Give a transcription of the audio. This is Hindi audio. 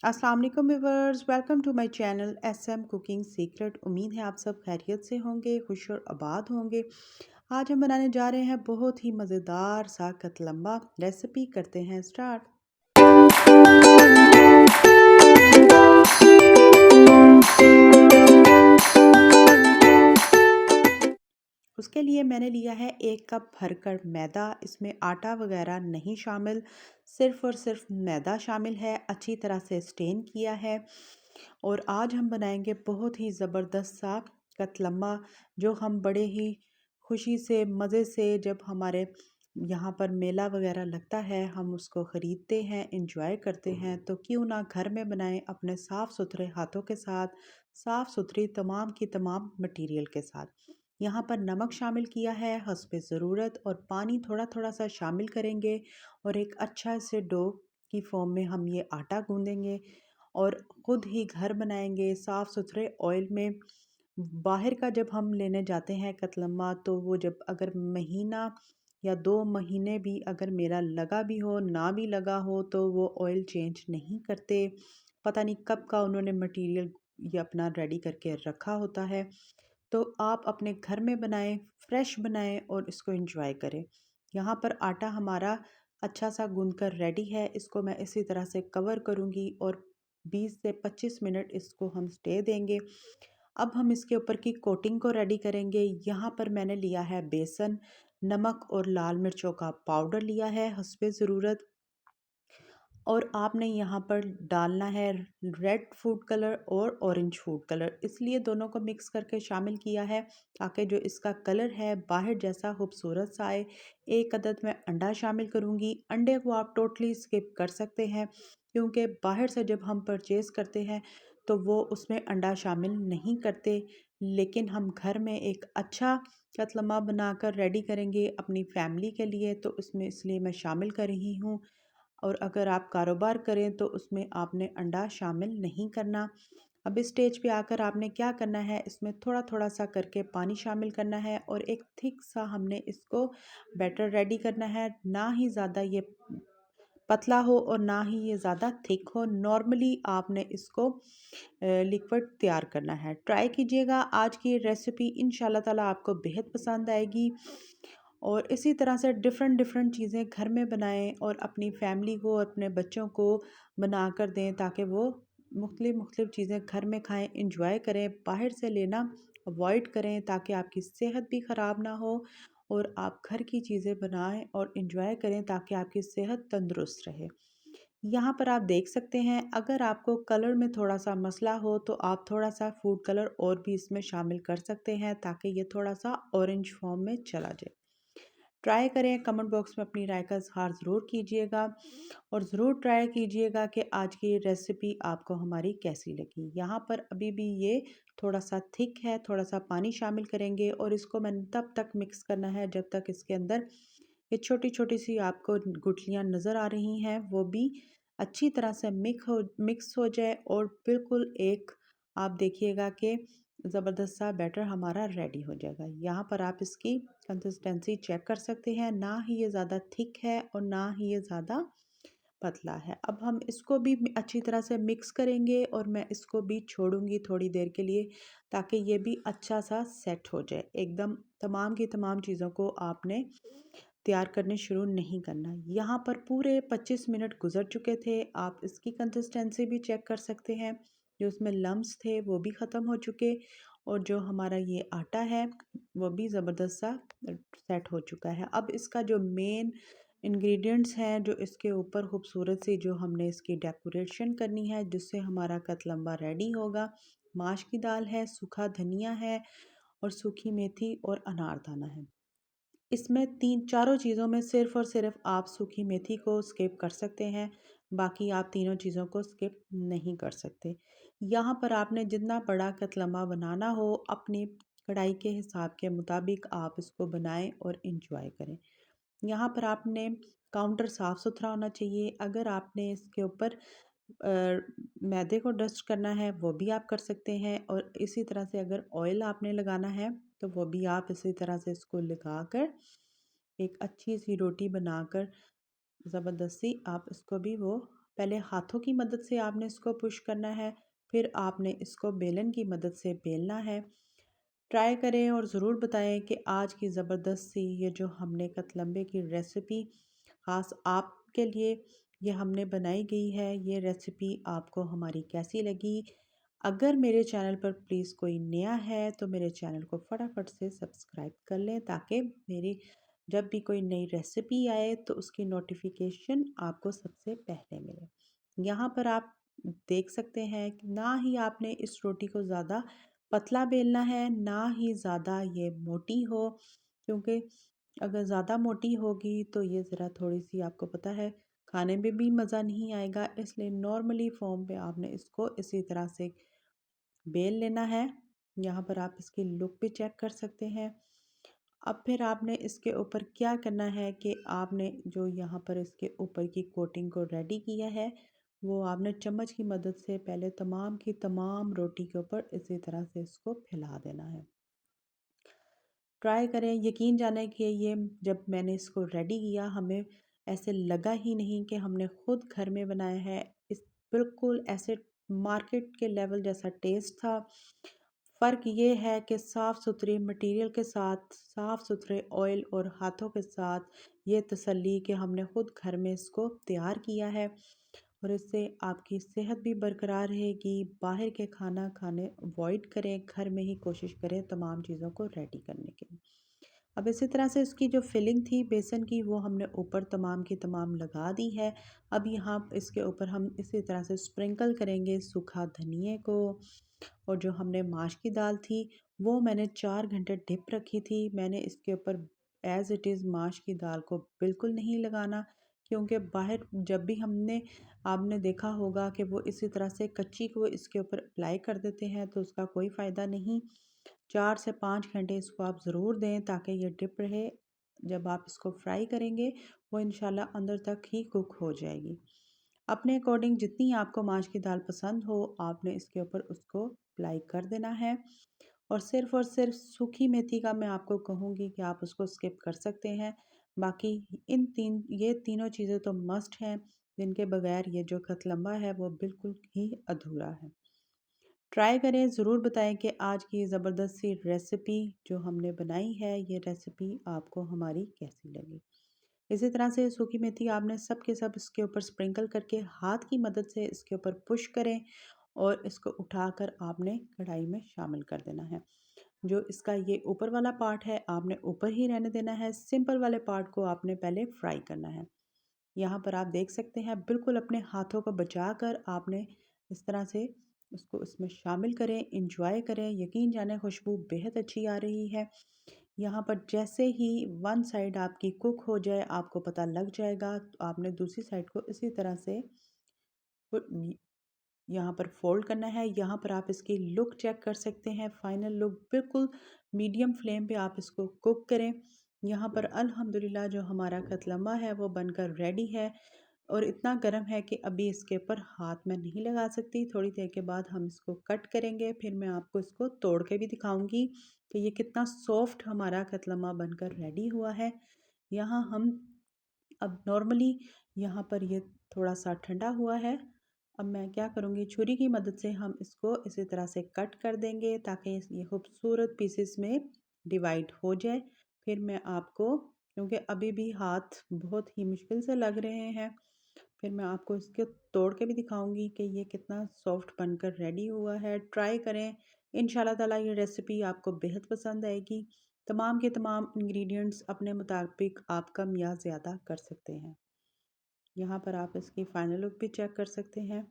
अस्सलाम वालेकुम viewers, welcome to my channel SM cooking secret. उम्मीद है आप सब खैरियत से होंगे, खुश और आबाद होंगे। आज हम बनाने जा रहे हैं बहुत ही मज़ेदार सा कतलम्बा। रेसिपी करते हैं स्टार्ट। उसके लिए मैंने लिया है 1 कप भरकर मैदा। इसमें आटा वगैरह नहीं शामिल, सिर्फ़ और सिर्फ मैदा शामिल है। अच्छी तरह से स्टेन किया है। और आज हम बनाएंगे बहुत ही ज़बरदस्त सा कतलम्बा, जो हम बड़े ही खुशी से मज़े से, जब हमारे यहाँ पर मेला वगैरह लगता है, हम उसको ख़रीदते हैं, इंजॉय करते हैं। तो क्यों ना घर में बनाएं अपने साफ़ सुथरे हाथों के साथ, साफ़ सुथरी तमाम की तमाम मटेरियल के साथ। यहाँ पर नमक शामिल किया है हस्बे ज़रूरत, और पानी थोड़ा थोड़ा सा शामिल करेंगे। और एक अच्छा से डो की फॉर्म में हम ये आटा गूँदेंगे और ख़ुद ही घर बनाएंगे साफ़ सुथरे ऑयल में। बाहर का जब हम लेने जाते हैं कतलम्मा, तो वो जब अगर महीना या 2 महीने भी अगर मेरा लगा भी हो ना भी लगा हो, तो वो ऑयल चेंज नहीं करते। पता नहीं कब का उन्होंने मटेरियल ये अपना रेडी करके रखा होता है। तो आप अपने घर में बनाएं, फ्रेश बनाएं और इसको एंजॉय करें। यहाँ पर आटा हमारा अच्छा सा गूंद कर रेडी है। इसको मैं इसी तरह से कवर करूँगी और 20 से 25 मिनट इसको हम स्टे देंगे। अब हम इसके ऊपर की कोटिंग को रेडी करेंगे। यहाँ पर मैंने लिया है बेसन, नमक और लाल मिर्चों का पाउडर लिया है हस्बे ज़रूरत। और आपने यहाँ पर डालना है रेड फूड कलर और ऑरेंज फूड कलर, इसलिए दोनों को मिक्स करके शामिल किया है ताकि जो इसका कलर है बाहर जैसा खूबसूरत सा आए। 1 अदद मैं अंडा शामिल करूँगी। अंडे को आप टोटली स्किप कर सकते हैं, क्योंकि बाहर से जब हम परचेज़ करते हैं तो वो उसमें अंडा शामिल नहीं करते। लेकिन हम घर में एक अच्छा कतलमा बनाकर रेडी करेंगे अपनी फैमिली के लिए, तो उसमें इसलिए मैं शामिल कर रही हूँ। और अगर आप कारोबार करें तो उसमें आपने अंडा शामिल नहीं करना। अब इस स्टेज पे आकर आपने क्या करना है, इसमें थोड़ा थोड़ा सा करके पानी शामिल करना है और एक थिक सा हमने इसको बैटर रेडी करना है। ना ही ज़्यादा ये पतला हो और ना ही ये ज़्यादा थिक हो। नॉर्मली आपने इसको लिक्विड तैयार करना है। ट्राई कीजिएगा, आज की रेसिपी इंशाल्लाह ताला आपको बेहद पसंद आएगी। और इसी तरह से डिफ़रेंट डिफ़रेंट चीज़ें घर में बनाएं और अपनी फैमिली को, अपने बच्चों को बना कर दें, ताकि वो मुख्तलिफ़ मुख्तलिफ़ चीज़ें घर में खाएं, इंजॉय करें। बाहर से लेना अवॉइड करें ताकि आपकी सेहत भी ख़राब ना हो। और आप घर की चीज़ें बनाएं और इंजॉय करें ताकि आपकी सेहत तंदुरुस्त रहे। यहाँ पर आप देख सकते हैं, अगर आपको कलर में थोड़ा सा मसला हो तो आप थोड़ा सा फूड कलर और भी इसमें शामिल कर सकते हैं, ताकि ये थोड़ा सा ऑरेंज फॉर्म में चला जाए। ट्राई करें, कमेंट बॉक्स में अपनी राय का इज़हार ज़रूर कीजिएगा। और ज़रूर ट्राई कीजिएगा कि आज की रेसिपी आपको हमारी कैसी लगी। यहाँ पर अभी भी ये थोड़ा सा थिक है, थोड़ा सा पानी शामिल करेंगे और इसको मैंने तब तक मिक्स करना है जब तक इसके अंदर ये छोटी छोटी सी आपको गुठलियाँ नज़र आ रही हैं, वो भी अच्छी तरह से मिक्स हो जाए। और बिल्कुल एक आप देखिएगा कि ज़बरदस्त सा बैटर हमारा रेडी हो जाएगा। यहाँ पर आप इसकी कंसिस्टेंसी चेक कर सकते हैं, ना ही ये ज़्यादा थिक है और ना ही ये ज़्यादा पतला है। अब हम इसको भी अच्छी तरह से मिक्स करेंगे और मैं इसको भी छोड़ूंगी थोड़ी देर के लिए, ताकि ये भी अच्छा सा सेट हो जाए। एकदम तमाम की तमाम चीज़ों को आपने तैयार करने शुरू नहीं करना। यहाँ पर पूरे 25 मिनट गुजर चुके थे। आप इसकी कंसिस्टेंसी भी चेक कर सकते हैं, जो उसमें लम्स थे वो भी ख़त्म हो चुके। और जो हमारा ये आटा है वो भी ज़बरदस्त सा सेट हो चुका है। अब इसका जो मेन इंग्रेडिएंट्स हैं, जो इसके ऊपर खूबसूरत सी जो हमने इसकी डेकोरेशन करनी है, जिससे हमारा कतलम्बा रेडी होगा, माश की दाल है, सूखा धनिया है और सूखी मेथी और अनारदाना है। इसमें तीन चारों चीज़ों में सिर्फ़ और सिर्फ आप सूखी मेथी को स्किप कर सकते हैं, बाकी आप तीनों चीज़ों को स्किप नहीं कर सकते। यहाँ पर आपने जितना बड़ा कतलमा बनाना हो, अपनी कढ़ाई के हिसाब के मुताबिक आप इसको बनाएं और इंजॉय करें। यहाँ पर आपने काउंटर साफ़ सुथरा होना चाहिए। अगर आपने इसके ऊपर मैदे को डस्ट करना है वो भी आप कर सकते हैं। और इसी तरह से अगर ऑयल आपने लगाना है तो वो भी आप इसी तरह से इसको लगा कर एक अच्छी सी रोटी बनाकर ज़बरदस्ती आप इसको भी वो पहले हाथों की मदद से आपने इसको पुश करना है, फिर आपने इसको बेलन की मदद से बेलना है। ट्राई करें और ज़रूर बताएं कि आज की ज़बरदस्त सी ये जो हमने कतलम्बे की रेसिपी ख़ास आपके लिए ये हमने बनाई गई है, ये रेसिपी आपको हमारी कैसी लगी। अगर मेरे चैनल पर प्लीज़ कोई नया है तो मेरे चैनल को फटाफट से सब्सक्राइब कर लें, ताकि मेरी जब भी कोई नई रेसिपी आए तो उसकी नोटिफिकेशन आपको सबसे पहले मिले। यहाँ पर आप देख सकते हैं कि ना ही आपने इस रोटी को ज़्यादा पतला बेलना है, ना ही ज़्यादा ये मोटी हो, क्योंकि अगर ज़्यादा मोटी होगी तो ये ज़रा थोड़ी-सी आपको पता है खाने में भी मज़ा नहीं आएगा, इसलिए नॉर्मली फ़ॉर्म पे आपने इसको इसी तरह से बेल लेना है। यहाँ पर आप इसकी लुक भी चेक कर सकते हैं। अब फिर आपने इसके ऊपर क्या करना है कि आपने जो यहाँ पर इसके ऊपर की कोटिंग को रेडी किया है, वो आपने चम्मच की मदद से पहले तमाम की तमाम रोटी के ऊपर इसी तरह से इसको फैला देना है। ट्राई करें, यकीन जाने कि ये जब मैंने इसको रेडी किया हमें ऐसे लगा ही नहीं कि हमने खुद घर में बनाया है। इस बिल्कुल ऐसे मार्केट के लेवल जैसा टेस्ट था। फ़र्क ये है कि साफ़ सुथरी मटेरियल के साथ, साफ़ सुथरे ऑयल और हाथों के साथ ये तसल्ली कि हमने खुद घर में इसको तैयार किया है, और इससे आपकी सेहत भी बरकरार रहेगी। बाहर के खाना खाने अवॉइड करें, घर में ही कोशिश करें तमाम चीज़ों को रेडी करने की। अब इसी तरह से इसकी जो फिलिंग थी बेसन की, वो हमने ऊपर तमाम की तमाम लगा दी है। अब यहाँ इसके ऊपर हम इसी तरह से स्प्रिंकल करेंगे सूखा धनिए को, और जो हमने माश की दाल थी वो मैंने 4 घंटे डिप रखी थी। मैंने इसके ऊपर एज़ इट इज़ माश की दाल को बिल्कुल नहीं लगाना, क्योंकि बाहर जब भी हमने आपने देखा होगा कि वो इसी तरह से कच्ची को इसके ऊपर अप्लाई कर देते हैं, तो उसका कोई फ़ायदा नहीं। 4 से 5 घंटे इसको आप ज़रूर दें ताकि ये डिप रहे। जब आप इसको फ्राई करेंगे वो इंशाल्लाह अंदर तक ही कुक हो जाएगी। अपने अकॉर्डिंग जितनी आपको माश की दाल पसंद हो आपने इसके ऊपर उसको अप्लाई कर देना है। और सिर्फ सूखी मेथी का मैं आपको कहूँगी कि आप उसको स्किप कर सकते हैं। बाकी ये तीनों चीज़ें तो मस्ट हैं, जिनके बगैर ये जो कतलम्बा है वो बिल्कुल ही अधूरा है। ट्राई करें, ज़रूर बताएं कि आज की ज़बरदस्त सी रेसिपी जो हमने बनाई है, ये रेसिपी आपको हमारी कैसी लगी। इसी तरह से सूखी मेथी आपने सब के सब इसके ऊपर स्प्रिंकल करके हाथ की मदद से इसके ऊपर पुश करें, और इसको उठाकर आपने कढ़ाई में शामिल कर देना है। जो इसका ये ऊपर वाला पार्ट है आपने ऊपर ही रहने देना है, सिंपल वाले पार्ट को आपने पहले फ्राई करना है। यहाँ पर आप देख सकते हैं बिल्कुल अपने हाथों को बचाकर आपने इस तरह से उसको इसमें शामिल करें, इंजॉय करें। यकीन जाने खुशबू बेहद अच्छी आ रही है। यहाँ पर जैसे ही वन साइड आपकी कुक हो जाए आपको पता लग जाएगा, तो आपने दूसरी साइड को इसी तरह से यहाँ पर फ़ोल्ड करना है। यहाँ पर आप इसकी लुक चेक कर सकते हैं, फ़ाइनल लुक बिल्कुल मीडियम फ्लेम पे आप इसको कुक करें। यहाँ पर अल्हम्दुलिल्लाह जो हमारा कतलम्बा है वो बनकर रेडी है, और इतना गर्म है कि अभी इसके ऊपर हाथ मैं नहीं लगा सकती। थोड़ी देर के बाद हम इसको कट करेंगे, फिर मैं आपको इसको तोड़ के भी दिखाऊंगी कि ये कितना सॉफ्ट हमारा कतलम्बा बनकर रेडी हुआ है। यहाँ हम अब नॉर्मली यहाँ पर ये थोड़ा सा ठंडा हुआ है। अब मैं क्या करूँगी, छुरी की मदद से हम इसको इसी तरह से कट कर देंगे ताकि ये खूबसूरत पीसेस में डिवाइड हो जाए। फिर मैं आपको, क्योंकि अभी भी हाथ बहुत ही मुश्किल से लग रहे हैं, फिर मैं आपको इसके तोड़ के भी दिखाऊंगी कि ये कितना सॉफ्ट बनकर रेडी हुआ है। ट्राई करें, इंशाल्लाह ताला ये रेसिपी आपको बेहद पसंद आएगी। तमाम के तमाम इंग्रेडिएंट्स अपने मुताबिक आप कम या ज़्यादा कर सकते हैं। यहाँ पर आप इसकी फ़ाइनल लुक भी चेक कर सकते हैं।